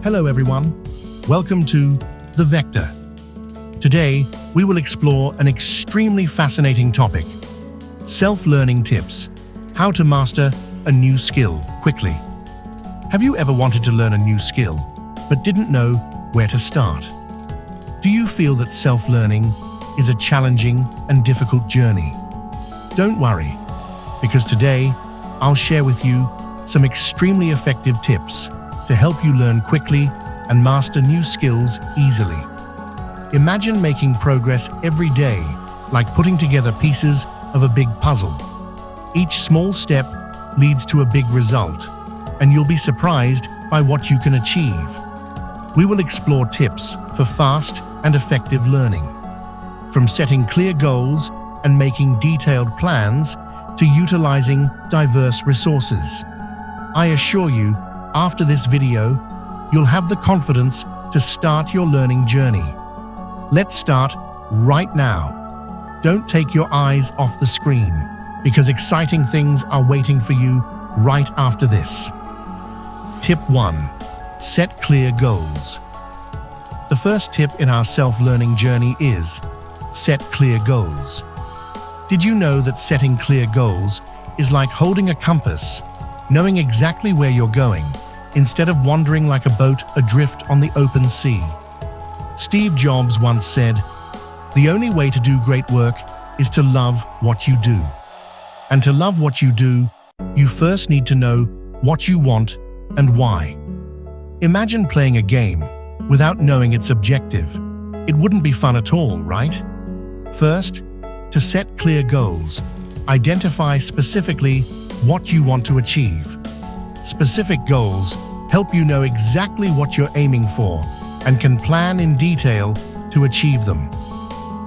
Hello everyone, welcome to The Vector. Today, we will explore an extremely fascinating topic: self-learning tips, how to master a new skill quickly. Have you ever wanted to learn a new skill, but didn't know where to start? Do you feel that self-learning is a challenging and difficult journey? Don't worry, because today, I'll share with you some extremely effective tips to help you learn quickly and master new skills easily. Imagine making progress every day, like putting together pieces of a big puzzle. Each small step leads to a big result, and you'll be surprised by what you can achieve. We will explore tips for fast and effective learning, from setting clear goals and making detailed plans to utilizing diverse resources. I assure you, after this video, you'll have the confidence to start your learning journey. Let's start right now. Don't take your eyes off the screen, because exciting things are waiting for you right after this. Tip 1. Set clear goals. The first tip in our self-learning journey is set clear goals. Did you know that setting clear goals is like holding a compass, knowing exactly where you're going, instead of wandering like a boat adrift on the open sea? Steve Jobs once said, "The only way to do great work is to love what you do. And to love what you do, you first need to know what you want and why." Imagine playing a game without knowing its objective. It wouldn't be fun at all, right? First, to set clear goals, identify specifically what you want to achieve. Specific goals help you know exactly what you're aiming for and can plan in detail to achieve them.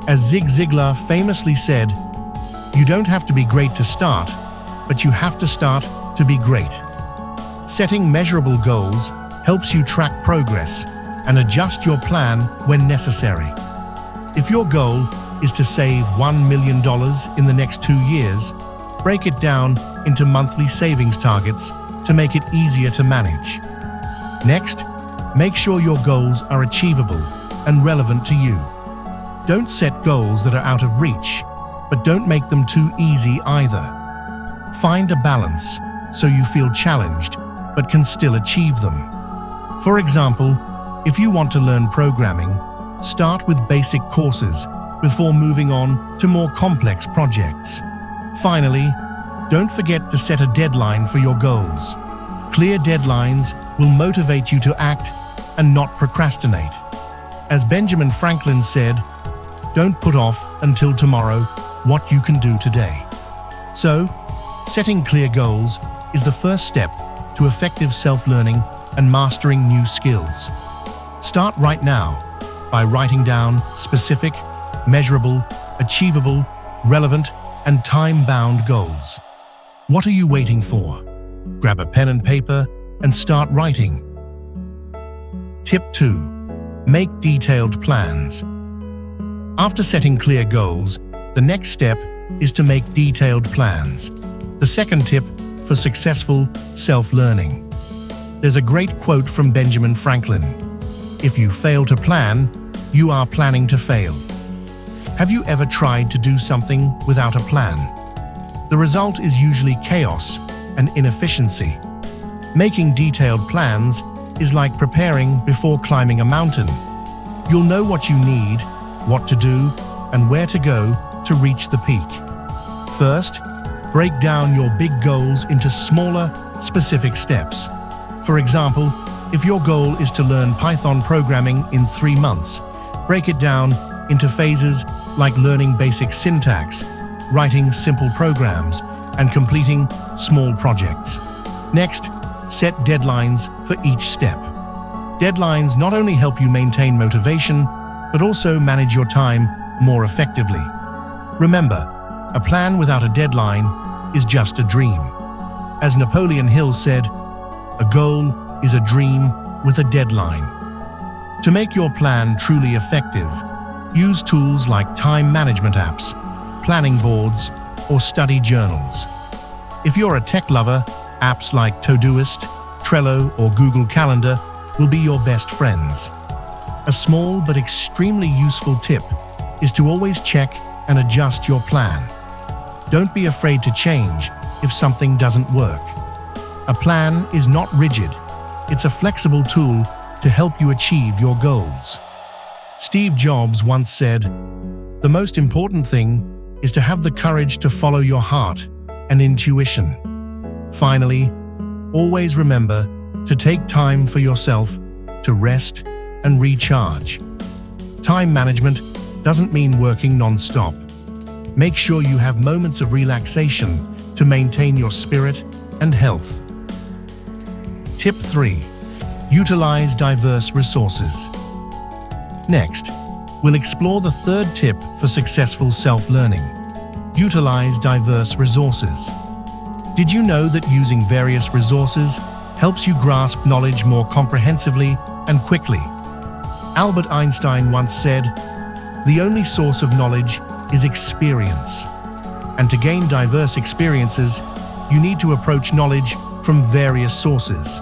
As Zig Ziglar famously said, "You don't have to be great to start, but you have to start to be great." Setting measurable goals helps you track progress and adjust your plan when necessary. If your goal is to save $1 million in the next 2 years, break it down into monthly savings targets to make it easier to manage. Next, make sure your goals are achievable and relevant to you. Don't set goals that are out of reach, but don't make them too easy either. Find a balance so you feel challenged but can still achieve them. For example, if you want to learn programming, start with basic courses before moving on to more complex projects. Finally, don't forget to set a deadline for your goals. Clear deadlines will motivate you to act and not procrastinate. As Benjamin Franklin said, "Don't put off until tomorrow what you can do today." So, setting clear goals is the first step to effective self-learning and mastering new skills. Start right now by writing down specific, measurable, achievable, relevant, and time-bound goals. What are you waiting for? Grab a pen and paper and start writing. Tip 2. Make detailed plans. After setting clear goals, the next step is to make detailed plans. The second tip for successful self-learning. There's a great quote from Benjamin Franklin: "If you fail to plan, you are planning to fail." Have you ever tried to do something without a plan? The result is usually chaos and inefficiency. Making detailed plans is like preparing before climbing a mountain. You'll know what you need, what to do, and where to go to reach the peak. First, break down your big goals into smaller, specific steps. For example, if your goal is to learn Python programming in 3 months, break it down into phases like learning basic syntax, writing simple programs, and completing small projects. Next, set deadlines for each step. Deadlines not only help you maintain motivation, but also manage your time more effectively. Remember, a plan without a deadline is just a dream. As Napoleon Hill said, "A goal is a dream with a deadline." To make your plan truly effective, use tools like time management apps, planning boards, or study journals. If you're a tech lover, apps like Todoist, Trello, or Google Calendar will be your best friends. A small but extremely useful tip is to always check and adjust your plan. Don't be afraid to change if something doesn't work. A plan is not rigid. It's a flexible tool to help you achieve your goals. Steve Jobs once said, "The most important thing is to have the courage to follow your heart and intuition." Finally, always remember to take time for yourself to rest and recharge. Time management doesn't mean working non-stop. Make sure you have moments of relaxation to maintain your spirit and health. Tip 3. Utilize diverse resources. Next, we'll explore the third tip for successful self-learning. Utilize diverse resources. Did you know that using various resources helps you grasp knowledge more comprehensively and quickly? Albert Einstein once said, "The only source of knowledge is experience." And to gain diverse experiences, you need to approach knowledge from various sources.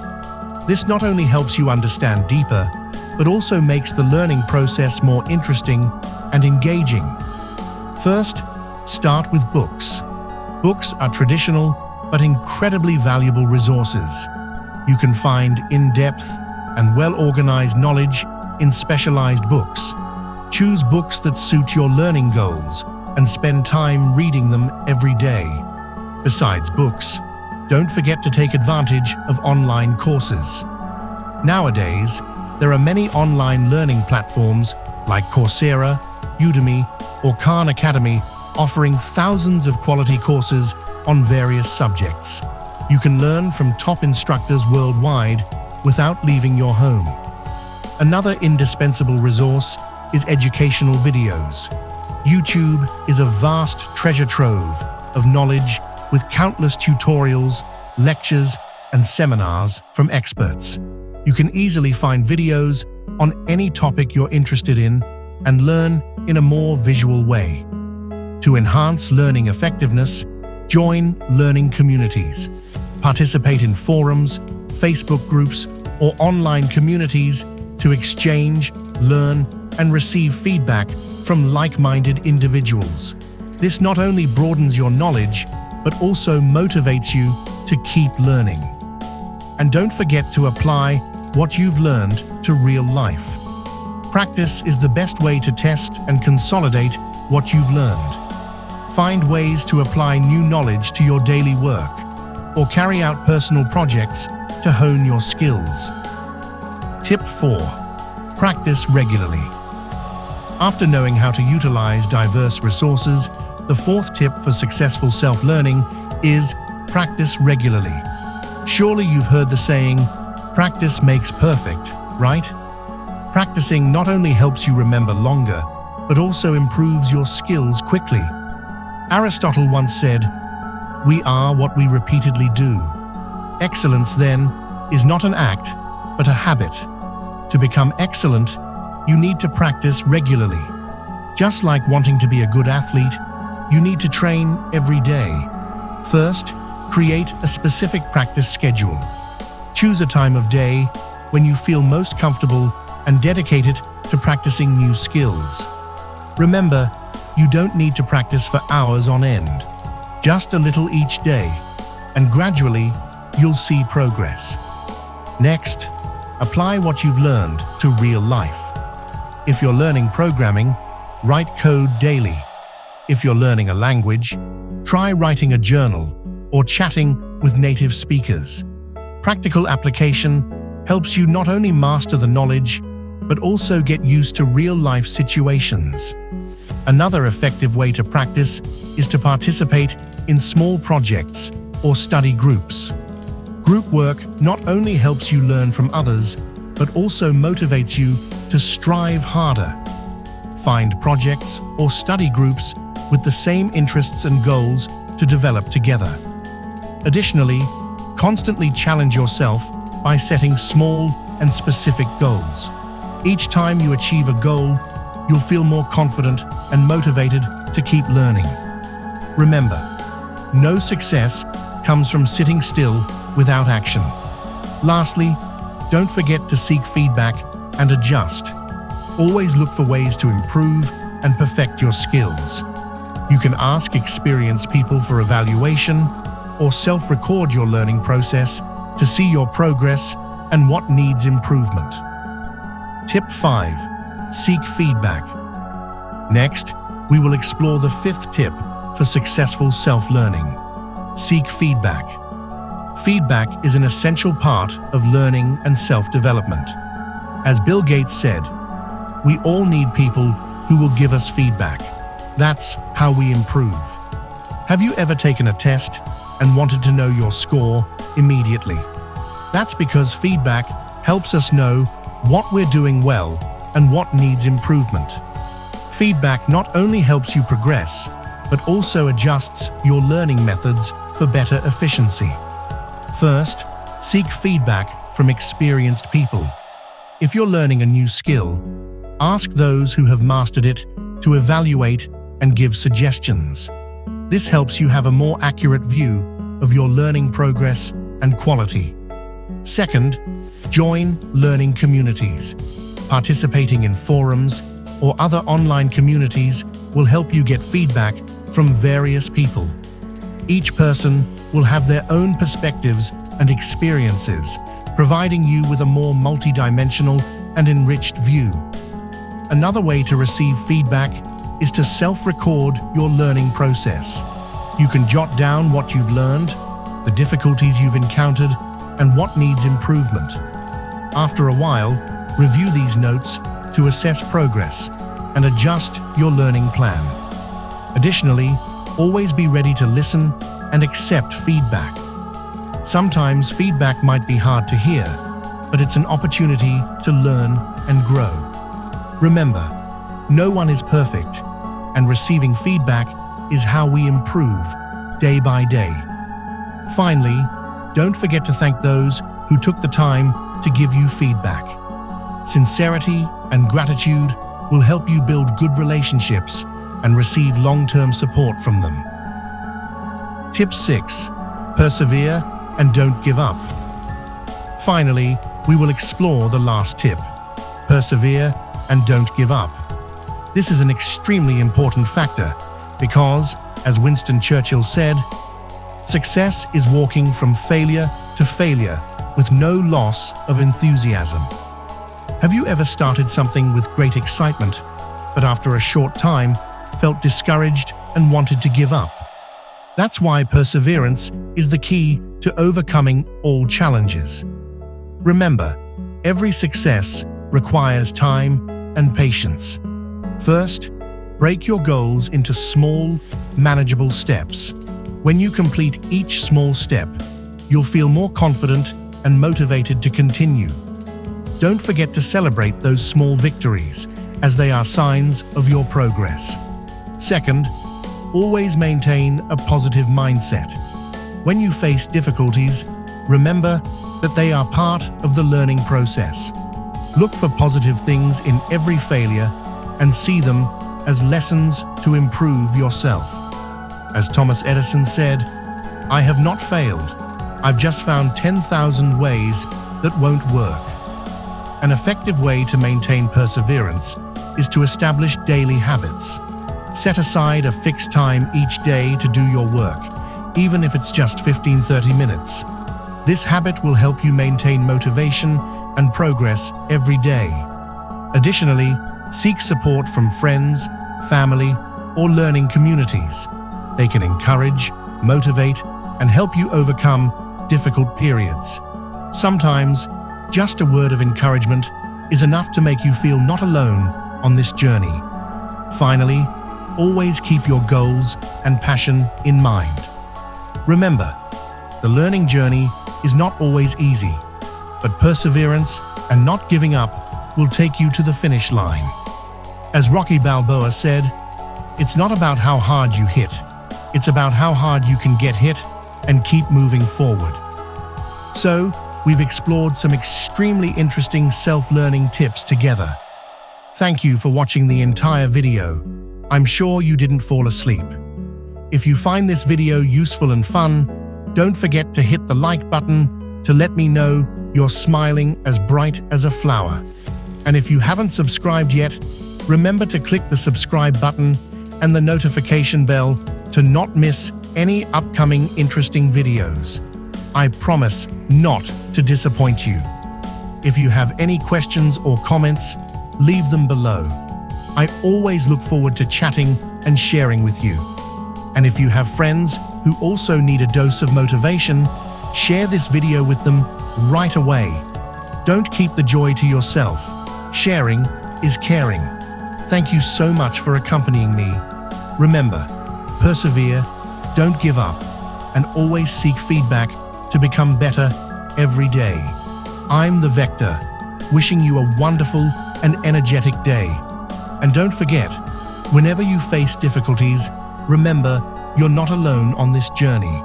This not only helps you understand deeper, but also makes the learning process more interesting and engaging. First, start with books. Books are traditional but incredibly valuable resources. You can find in-depth and well-organized knowledge in specialized books. Choose books that suit your learning goals and spend time reading them every day. Besides books, don't forget to take advantage of online courses. Nowadays, there are many online learning platforms like Coursera, Udemy, or Khan Academy offering thousands of quality courses on various subjects. You can learn from top instructors worldwide without leaving your home. Another indispensable resource is educational videos. YouTube is a vast treasure trove of knowledge with countless tutorials, lectures, and seminars from experts. You can easily find videos on any topic you're interested in and learn in a more visual way. To enhance learning effectiveness, join learning communities. Participate in forums, Facebook groups, or online communities to exchange, learn, and receive feedback from like-minded individuals. This not only broadens your knowledge, but also motivates you to keep learning. And don't forget to apply what you've learned to real life. Practice is the best way to test and consolidate what you've learned. Find ways to apply new knowledge to your daily work, or carry out personal projects to hone your skills. Tip 4. Practice regularly. After knowing how to utilize diverse resources, the fourth tip for successful self-learning is practice regularly. Surely you've heard the saying, "Practice makes perfect," right? Practicing not only helps you remember longer, but also improves your skills quickly. Aristotle once said, "We are what we repeatedly do." Excellence, then, is not an act, but a habit. To become excellent, you need to practice regularly. Just like wanting to be a good athlete, you need to train every day. First, create a specific practice schedule. Choose a time of day when you feel most comfortable and dedicate it to practicing new skills. Remember, you don't need to practice for hours on end. Just a little each day, and gradually, you'll see progress. Next, apply what you've learned to real life. If you're learning programming, write code daily. If you're learning a language, try writing a journal or chatting with native speakers. Practical application helps you not only master the knowledge, but also get used to real-life situations. Another effective way to practice is to participate in small projects or study groups. Group work not only helps you learn from others, but also motivates you to strive harder. Find projects or study groups with the same interests and goals to develop together. Additionally, constantly challenge yourself by setting small and specific goals. Each time you achieve a goal, you'll feel more confident and motivated to keep learning. Remember, no success comes from sitting still without action. Lastly, Don't forget to seek feedback and adjust. Always look for ways to improve and perfect your skills. You can ask experienced people for evaluation or self-record your learning process to see your progress and what needs improvement. Tip 5. Seek feedback. Next, we will explore the 5th tip for successful self-learning. Seek feedback. Feedback is an essential part of learning and self-development. As Bill Gates said, we all need people who will give us feedback. That's how we improve. Have you ever taken a test and wanted to know your score immediately? That's because feedback helps us know what we're doing well and what needs improvement. Feedback not only helps you progress, but also adjusts your learning methods for better efficiency. First, seek feedback from experienced people. If you're learning a new skill, ask those who have mastered it to evaluate and give suggestions. This helps you have a more accurate view of your learning progress and quality. Second, join learning communities. Participating in forums or other online communities will help you get feedback from various people. Each person will have their own perspectives and experiences, providing you with a more multidimensional and enriched view. Another way to receive feedback is to self-record your learning process. You can jot down what you've learned, the difficulties you've encountered, and what needs improvement. After a while, review these notes to assess progress and adjust your learning plan. Additionally, always be ready to listen and accept feedback. Sometimes feedback might be hard to hear, but it's an opportunity to learn and grow. Remember, no one is perfect, and receiving feedback is how we improve day by day. Finally, don't forget to thank those who took the time to give you feedback. Sincerity and gratitude will help you build good relationships and receive long-term support from them. Tip 6. Persevere and don't give up. Finally, we will explore the last tip. Persevere and don't give up. This is an extremely important factor because, as Winston Churchill said, success is walking from failure to failure with no loss of enthusiasm. Have you ever started something with great excitement, but after a short time felt discouraged and wanted to give up? That's why perseverance is the key to overcoming all challenges. Remember, every success requires time and patience. First, break your goals into small, manageable steps. When you complete each small step, you'll feel more confident and motivated to continue. Don't forget to celebrate those small victories, as they are signs of your progress. Second, always maintain a positive mindset. When you face difficulties, remember that they are part of the learning process. Look for positive things in every failure and see them as lessons to improve yourself. As Thomas Edison said, "I have not failed. I've just found 10,000 ways that won't work." An effective way to maintain perseverance is to establish daily habits. Set aside a fixed time each day to do your work, even if it's just 15-30 minutes. This habit will help you maintain motivation and progress every day. Additionally, seek support from friends, family, or learning communities. They can encourage, motivate, and help you overcome difficult periods. Sometimes, just a word of encouragement is enough to make you feel not alone on this journey. Finally, always keep your goals and passion in mind. Remember, the learning journey is not always easy, but perseverance and not giving up will take you to the finish line. As Rocky Balboa said, "It's not about how hard you hit, it's about how hard you can get hit and keep moving forward." So, we've explored some extremely interesting self-learning tips together. Thank you for watching the entire video. I'm sure you didn't fall asleep. If you find this video useful and fun, don't forget to hit the like button to let me know you're smiling as bright as a flower. And if you haven't subscribed yet, remember to click the subscribe button and the notification bell to not miss any upcoming interesting videos. I promise not to disappoint you. If you have any questions or comments, leave them below. I always look forward to chatting and sharing with you. And if you have friends who also need a dose of motivation, share this video with them right away. Don't keep the joy to yourself. Sharing is caring. Thank you so much for accompanying me. Remember, persevere, don't give up, and always seek feedback to become better every day. I'm the Vector, wishing you a wonderful and energetic day. And don't forget, whenever you face difficulties, remember you're not alone on this journey.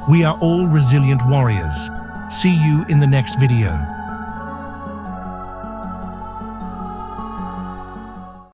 We are all resilient warriors. See you in the next video.